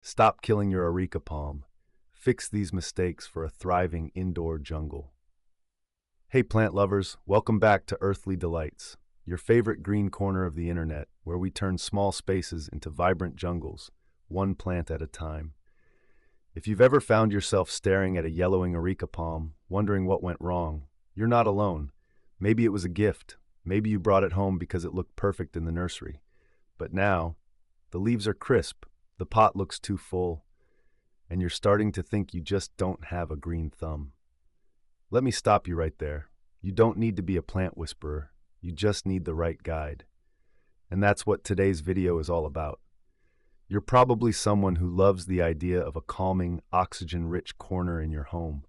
Stop killing your Areca Palm. Fix these mistakes for a thriving indoor jungle. Hey plant lovers, welcome back to Earthly Delights, your favorite green corner of the internet, where we turn small spaces into vibrant jungles, one plant at a time. If you've ever found yourself staring at a yellowing Areca Palm, wondering what went wrong, you're not alone. Maybe it was a gift. Maybe you brought it home because it looked perfect in the nursery. But now, the leaves are crisp, the pot looks too full, and you're starting to think you just don't have a green thumb. Let me stop you right there. You don't need to be a plant whisperer. You just need the right guide. And that's what today's video is all about. You're probably someone who loves the idea of a calming, oxygen-rich corner in your home.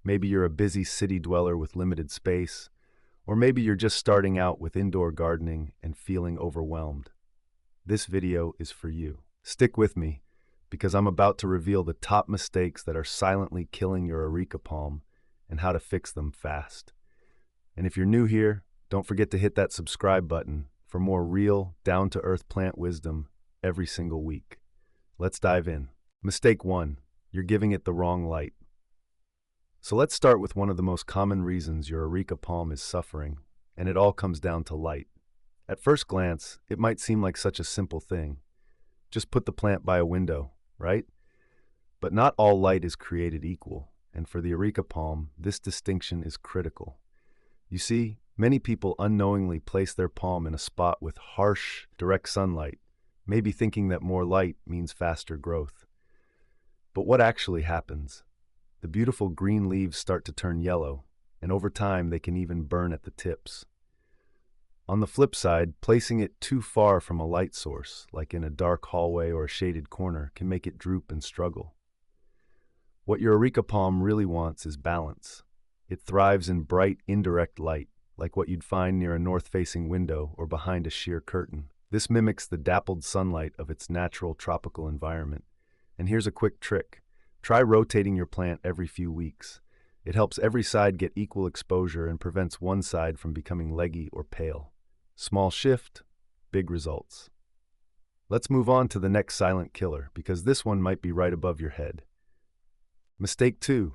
Maybe you're a busy city dweller with limited space, or maybe you're just starting out with indoor gardening and feeling overwhelmed. This video is for you. Stick with me, because I'm about to reveal the top mistakes that are silently killing your Areca Palm and how to fix them fast. And if you're new here, don't forget to hit that subscribe button for more real, down-to-earth plant wisdom every single week. Let's dive in. Mistake 1. You're giving it the wrong light. So let's start with one of the most common reasons your Areca Palm is suffering, and it all comes down to light. At first glance, it might seem like such a simple thing. Just put the plant by a window, right? But not all light is created equal, and for the Areca Palm, this distinction is critical. You see, many people unknowingly place their palm in a spot with harsh, direct sunlight, maybe thinking that more light means faster growth. But what actually happens? The beautiful green leaves start to turn yellow, and over time they can even burn at the tips. On the flip side, placing it too far from a light source, like in a dark hallway or a shaded corner, can make it droop and struggle. What your Areca Palm really wants is balance. It thrives in bright, indirect light, like what you'd find near a north-facing window or behind a sheer curtain. This mimics the dappled sunlight of its natural tropical environment. And here's a quick trick. Try rotating your plant every few weeks. It helps every side get equal exposure and prevents one side from becoming leggy or pale. Small shift, big results. Let's move on to the next silent killer, because this one might be right above your head. Mistake 2.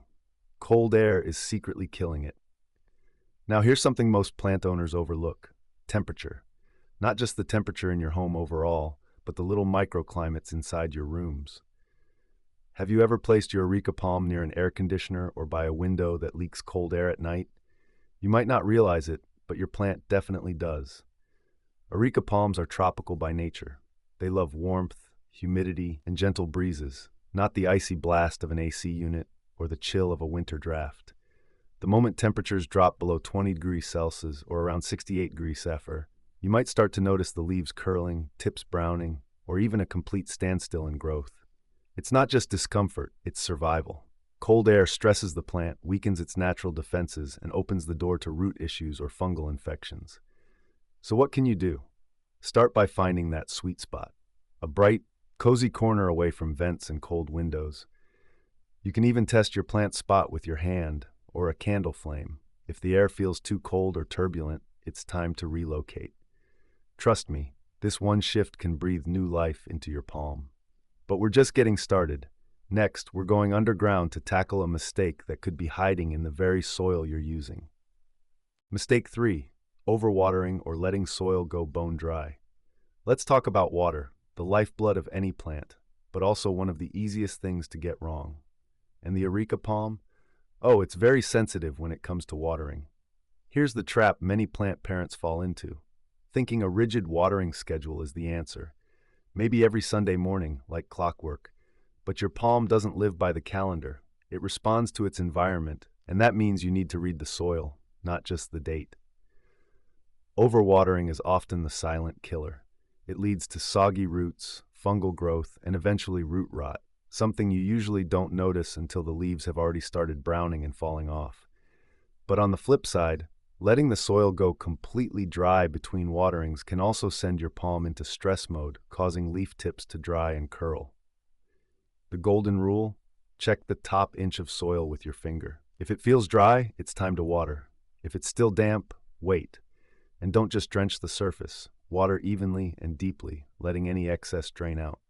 Cold air is secretly killing it. Now here's something most plant owners overlook. Temperature. Not just the temperature in your home overall, but the little microclimates inside your rooms. Have you ever placed your Areca Palm near an air conditioner or by a window that leaks cold air at night? You might not realize it, but your plant definitely does. Areca Palms are tropical by nature. They love warmth, humidity, and gentle breezes, not the icy blast of an AC unit or the chill of a winter draft. The moment temperatures drop below 20 degrees Celsius or around 68 degrees Celsius, you might start to notice the leaves curling, tips browning, or even a complete standstill in growth. It's not just discomfort, it's survival. Cold air stresses the plant, weakens its natural defenses, and opens the door to root issues or fungal infections. So what can you do? Start by finding that sweet spot. A bright, cozy corner away from vents and cold windows. You can even test your plant spot with your hand or a candle flame. If the air feels too cold or turbulent, it's time to relocate. Trust me, this one shift can breathe new life into your palm. But we're just getting started. Next, we're going underground to tackle a mistake that could be hiding in the very soil you're using. Mistake 3. Overwatering or letting soil go bone dry. Let's talk about water, the lifeblood of any plant, but also one of the easiest things to get wrong. And the Areca Palm? Oh, it's very sensitive when it comes to watering. Here's the trap many plant parents fall into. Thinking a rigid watering schedule is the answer. Maybe every Sunday morning, like clockwork. But your palm doesn't live by the calendar. It responds to its environment, and that means you need to read the soil, not just the date. Overwatering is often the silent killer. It leads to soggy roots, fungal growth, and eventually root rot, something you usually don't notice until the leaves have already started browning and falling off. But on the flip side, letting the soil go completely dry between waterings can also send your palm into stress mode, causing leaf tips to dry and curl. The golden rule: check the top inch of soil with your finger. If it feels dry, it's time to water. If it's still damp, wait. And don't just drench the surface. Water evenly and deeply, letting any excess drain out.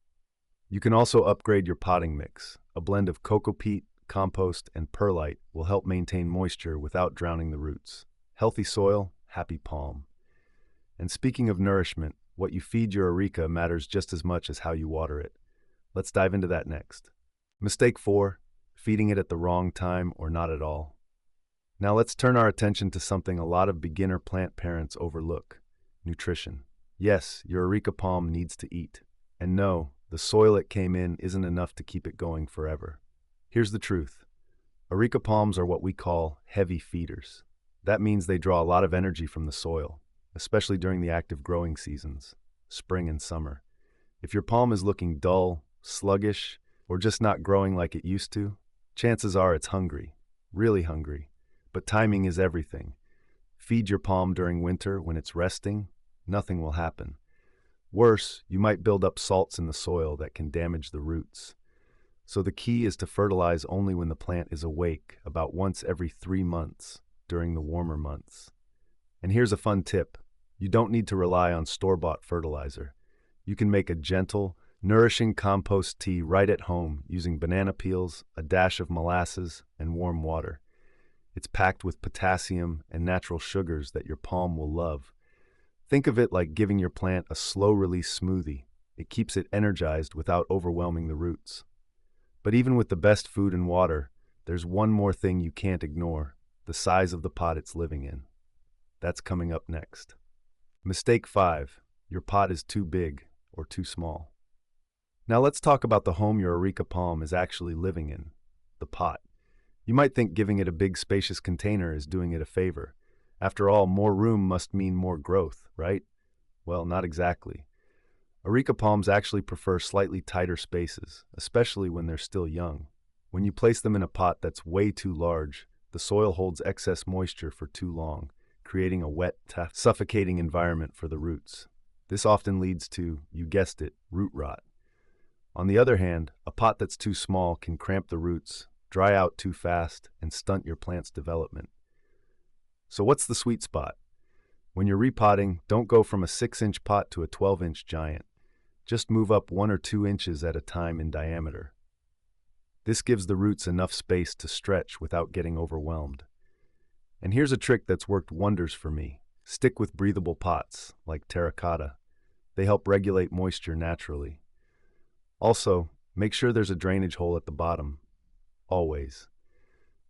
You can also upgrade your potting mix. A blend of coco peat, compost, and perlite will help maintain moisture without drowning the roots. Healthy soil, happy palm. And speaking of nourishment, what you feed your areca matters just as much as how you water it. Let's dive into that next. Mistake 4, feeding it at the wrong time or not at all. Now let's turn our attention to something a lot of beginner plant parents overlook: nutrition. Yes, your areca palm needs to eat. And no, the soil it came in isn't enough to keep it going forever. Here's the truth. Areca palms are what we call heavy feeders. That means they draw a lot of energy from the soil, especially during the active growing seasons, spring and summer. If your palm is looking dull, sluggish, or just not growing like it used to, chances are it's hungry, really hungry. But timing is everything. Feed your palm during winter when it's resting, nothing will happen. Worse, you might build up salts in the soil that can damage the roots. So the key is to fertilize only when the plant is awake, about once every 3 months during the warmer months. And here's a fun tip. You don't need to rely on store-bought fertilizer. You can make a gentle, nourishing compost tea right at home using banana peels, a dash of molasses, and warm water. It's packed with potassium and natural sugars that your palm will love. Think of it like giving your plant a slow-release smoothie. It keeps it energized without overwhelming the roots. But even with the best food and water, there's one more thing you can't ignore: the size of the pot it's living in. That's coming up next. Mistake 5. Your pot is too big or too small. Now let's talk about the home your areca palm is actually living in: the pot. You might think giving it a big, spacious container is doing it a favor. After all, more room must mean more growth, right? Well, not exactly. Areca palms actually prefer slightly tighter spaces, especially when they're still young. When you place them in a pot that's way too large, the soil holds excess moisture for too long, creating a wet, suffocating environment for the roots. This often leads to, you guessed it, root rot. On the other hand, a pot that's too small can cramp the roots, dry out too fast, and stunt your plant's development. So what's the sweet spot? When you're repotting, don't go from a 6-inch pot to a 12-inch giant. Just move up 1 or 2 inches at a time in diameter. This gives the roots enough space to stretch without getting overwhelmed. And here's a trick that's worked wonders for me. Stick with breathable pots, like terracotta. They help regulate moisture naturally. Also, make sure there's a drainage hole at the bottom. Always.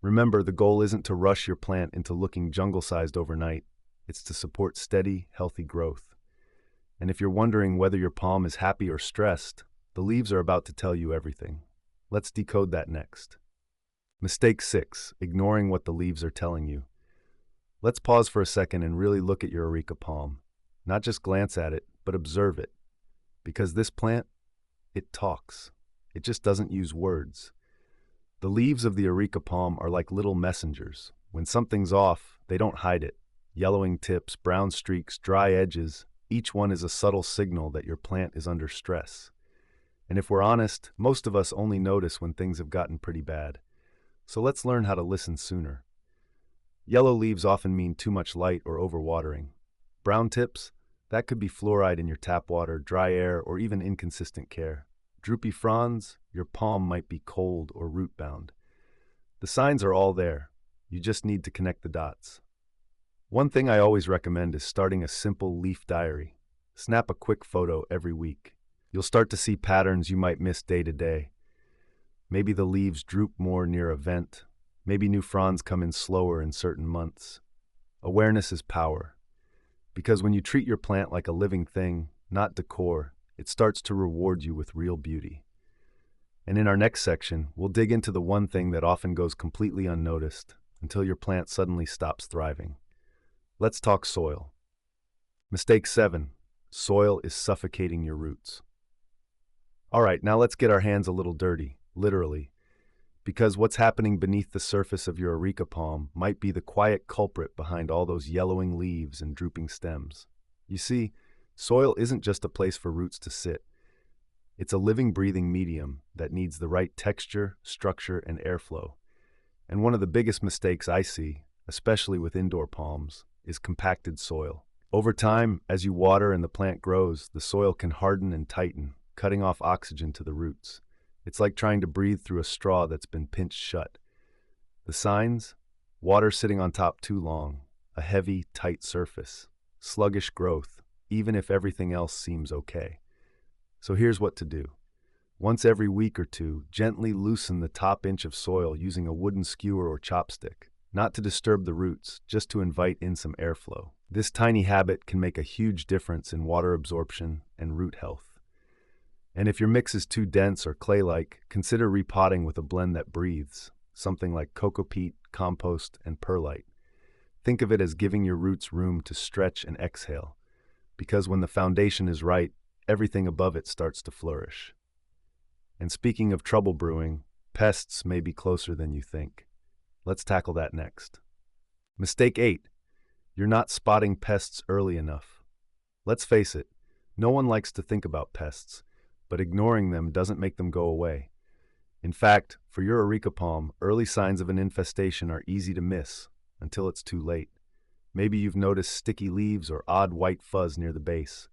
Remember, the goal isn't to rush your plant into looking jungle-sized overnight. It's to support steady, healthy growth. And if you're wondering whether your palm is happy or stressed, the leaves are about to tell you everything. Let's decode that next. Mistake 6, ignoring what the leaves are telling you. Let's pause for a second and really look at your areca palm. Not just glance at it, but observe it. Because this plant, it talks. It just doesn't use words. The leaves of the areca palm are like little messengers. When something's off, they don't hide it. Yellowing tips, brown streaks, dry edges, each one is a subtle signal that your plant is under stress. And if we're honest, most of us only notice when things have gotten pretty bad. So let's learn how to listen sooner. Yellow leaves often mean too much light or overwatering. Brown tips? That could be fluoride in your tap water, dry air, or even inconsistent care. Droopy fronds? Your palm might be cold or root-bound. The signs are all there. You just need to connect the dots. One thing I always recommend is starting a simple leaf diary. Snap a quick photo every week. You'll start to see patterns you might miss day to day. Maybe the leaves droop more near a vent. Maybe new fronds come in slower in certain months. Awareness is power. Because when you treat your plant like a living thing, not decor, it starts to reward you with real beauty. And in our next section, we'll dig into the one thing that often goes completely unnoticed until your plant suddenly stops thriving. Let's talk soil. Mistake 7. Soil is suffocating your roots. All right, now let's get our hands a little dirty, literally. Because what's happening beneath the surface of your areca palm might be the quiet culprit behind all those yellowing leaves and drooping stems. You see, soil isn't just a place for roots to sit. It's a living, breathing medium that needs the right texture, structure, and airflow. And one of the biggest mistakes I see, especially with indoor palms, is compacted soil. Over time, as you water and the plant grows, the soil can harden and tighten, cutting off oxygen to the roots. It's like trying to breathe through a straw that's been pinched shut. The signs? Water sitting on top too long, a heavy, tight surface, sluggish growth, even if everything else seems okay. So here's what to do. Once every week or two, gently loosen the top inch of soil using a wooden skewer or chopstick, not to disturb the roots, just to invite in some airflow. This tiny habit can make a huge difference in water absorption and root health. And if your mix is too dense or clay-like, consider repotting with a blend that breathes, something like coco peat, compost, and perlite. Think of it as giving your roots room to stretch and exhale, because when the foundation is right, everything above it starts to flourish. And speaking of trouble brewing, pests may be closer than you think. Let's tackle that next. Mistake 8. You're not spotting pests early enough. Let's face it, no one likes to think about pests, but ignoring them doesn't make them go away. In fact, for your Areca Palm, early signs of an infestation are easy to miss until it's too late. Maybe you've noticed sticky leaves or odd white fuzz near the base.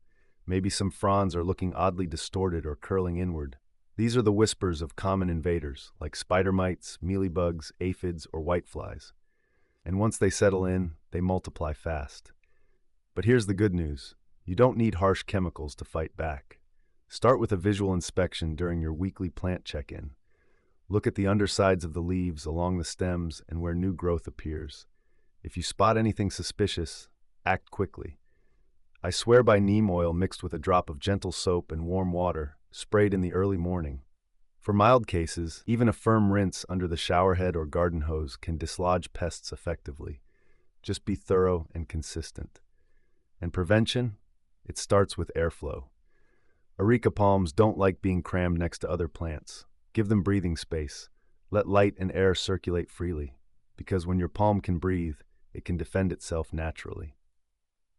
Maybe some fronds are looking oddly distorted or curling inward. These are the whispers of common invaders, like spider mites, mealybugs, aphids, or whiteflies. And once they settle in, they multiply fast. But here's the good news. You don't need harsh chemicals to fight back. Start with a visual inspection during your weekly plant check-in. Look at the undersides of the leaves, along the stems, and where new growth appears. If you spot anything suspicious, act quickly. I swear by neem oil mixed with a drop of gentle soap and warm water, sprayed in the early morning. For mild cases, even a firm rinse under the showerhead or garden hose can dislodge pests effectively. Just be thorough and consistent. And prevention? It starts with airflow. Areca palms don't like being crammed next to other plants. Give them breathing space. Let light and air circulate freely, because when your palm can breathe, it can defend itself naturally.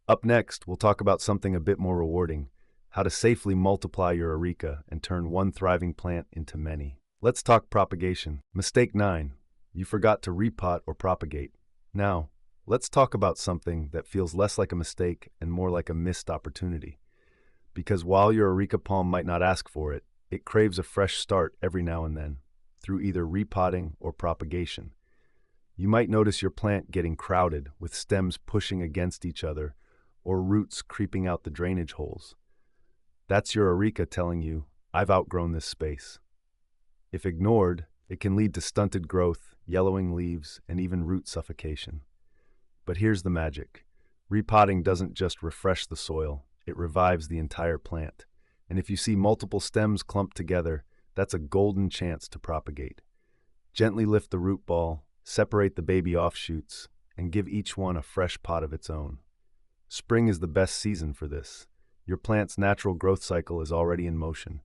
Up next, we'll talk about something a bit more rewarding, how to safely multiply your areca and turn one thriving plant into many. Let's talk propagation. Mistake 9. You forgot to repot or propagate. Now, let's talk about something that feels less like a mistake and more like a missed opportunity. Because while your Areca palm might not ask for it, it craves a fresh start every now and then, through either repotting or propagation. You might notice your plant getting crowded, with stems pushing against each other, or roots creeping out the drainage holes. That's your Areca telling you, I've outgrown this space. If ignored, it can lead to stunted growth, yellowing leaves, and even root suffocation. But here's the magic. Repotting doesn't just refresh the soil, it revives the entire plant. And if you see multiple stems clumped together, that's a golden chance to propagate. Gently lift the root ball, separate the baby offshoots, and give each one a fresh pot of its own. Spring is the best season for this. Your plant's natural growth cycle is already in motion.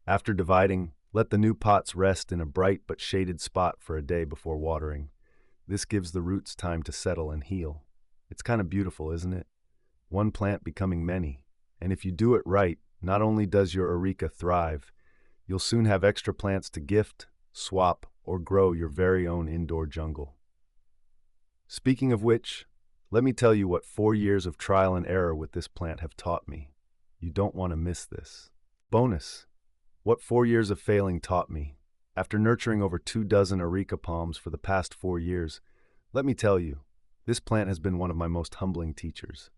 After dividing, let the new pots rest in a bright but shaded spot for a day before watering. This gives the roots time to settle and heal. It's kind of beautiful, isn't it? One plant becoming many. And if you do it right, not only does your Areca thrive, you'll soon have extra plants to gift, swap, or grow your very own indoor jungle. Speaking of which, let me tell you what 4 years of trial and error with this plant have taught me. You don't want to miss this. Bonus: what 4 years of failing taught me. After nurturing over 24 Areca palms for the past 4 years, let me tell you, this plant has been one of my most humbling teachers.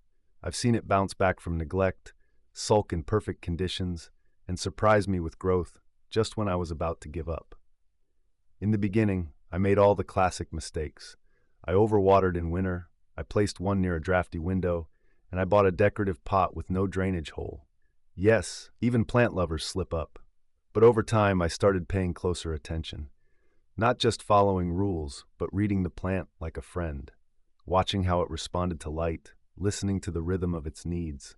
I've seen it bounce back from neglect, sulk in perfect conditions, and surprise me with growth just when I was about to give up. In the beginning, I made all the classic mistakes. I overwatered in winter, I placed one near a drafty window, and I bought a decorative pot with no drainage hole. Yes, even plant lovers slip up. But over time, I started paying closer attention. Not just following rules, but reading the plant like a friend, watching how it responded to light, listening to the rhythm of its needs.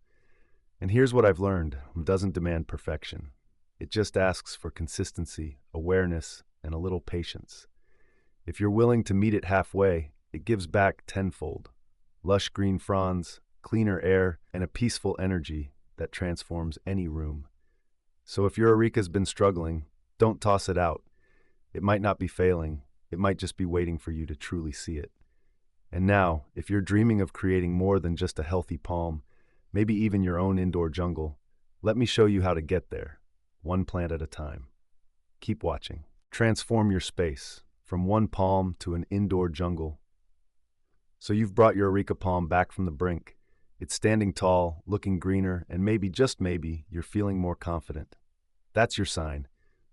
And here's what I've learned: it doesn't demand perfection. It just asks for consistency, awareness, and a little patience. If you're willing to meet it halfway, it gives back tenfold. Lush green fronds, cleaner air, and a peaceful energy that transforms any room. So if your Areca's been struggling, don't toss it out. It might not be failing, it might just be waiting for you to truly see it. And now, if you're dreaming of creating more than just a healthy palm, maybe even your own indoor jungle, let me show you how to get there. one plant at a time. Keep watching. Transform your space from one palm to an indoor jungle. So you've brought your Areca palm back from the brink. It's standing tall, looking greener, and maybe, just maybe, you're feeling more confident. That's your sign.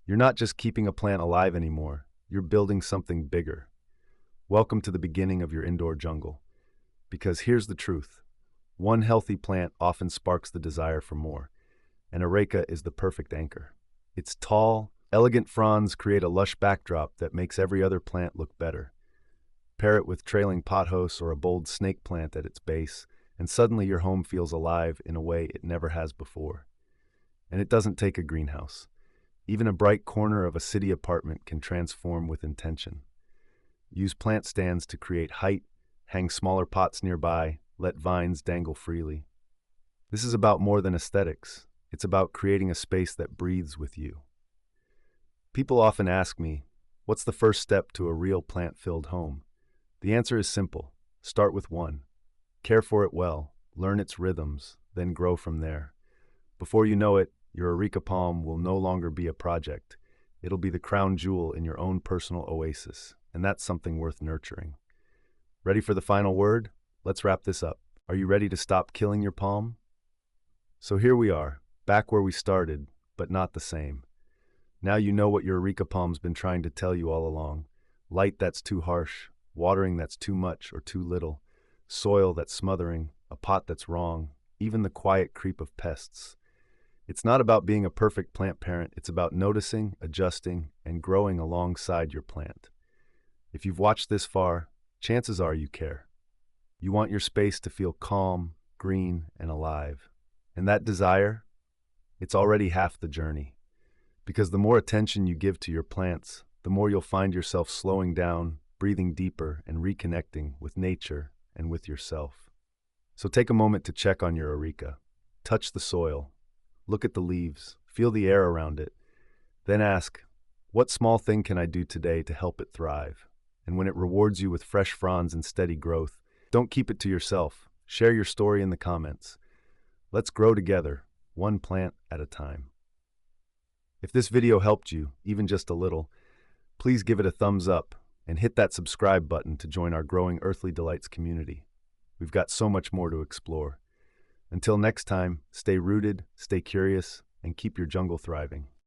You're not just keeping a plant alive anymore, you're building something bigger. Welcome to the beginning of your indoor jungle. Because here's the truth. One healthy plant often sparks the desire for more, and Areca is the perfect anchor. Its tall, elegant fronds create a lush backdrop that makes every other plant look better. Pair it with trailing pothos or a bold snake plant at its base, and suddenly your home feels alive in a way it never has before. And it doesn't take a greenhouse. Even a bright corner of a city apartment can transform with intention. Use plant stands to create height, hang smaller pots nearby, let vines dangle freely. This is about more than aesthetics. It's about creating a space that breathes with you. People often ask me, what's the first step to a real plant-filled home? The answer is simple. Start with one. Care for it well, learn its rhythms, then grow from there. Before you know it, your Areca palm will no longer be a project. It'll be the crown jewel in your own personal oasis, and that's something worth nurturing. Ready for the final word? Let's wrap this up. Are you ready to stop killing your palm? So here we are, back where we started, but not the same. Now you know what your Areca palm's been trying to tell you all along. Light that's too harsh, watering that's too much or too little, soil that's smothering, a pot that's wrong, even the quiet creep of pests. It's not about being a perfect plant parent, it's about noticing, adjusting, and growing alongside your plant. If you've watched this far, chances are you care. You want your space to feel calm, green, and alive. And that desire? It's already half the journey. Because the more attention you give to your plants, the more you'll find yourself slowing down, breathing deeper, and reconnecting with nature and with yourself. So take a moment to check on your Areca. Touch the soil. Look at the leaves. Feel the air around it. Then ask, what small thing can I do today to help it thrive? And when it rewards you with fresh fronds and steady growth, don't keep it to yourself. Share your story in the comments. Let's grow together, one plant at a time. If this video helped you, even just a little, please give it a thumbs up and hit that subscribe button to join our growing Earthly Delights community. We've got so much more to explore. Until next time, stay rooted, stay curious, and keep your jungle thriving.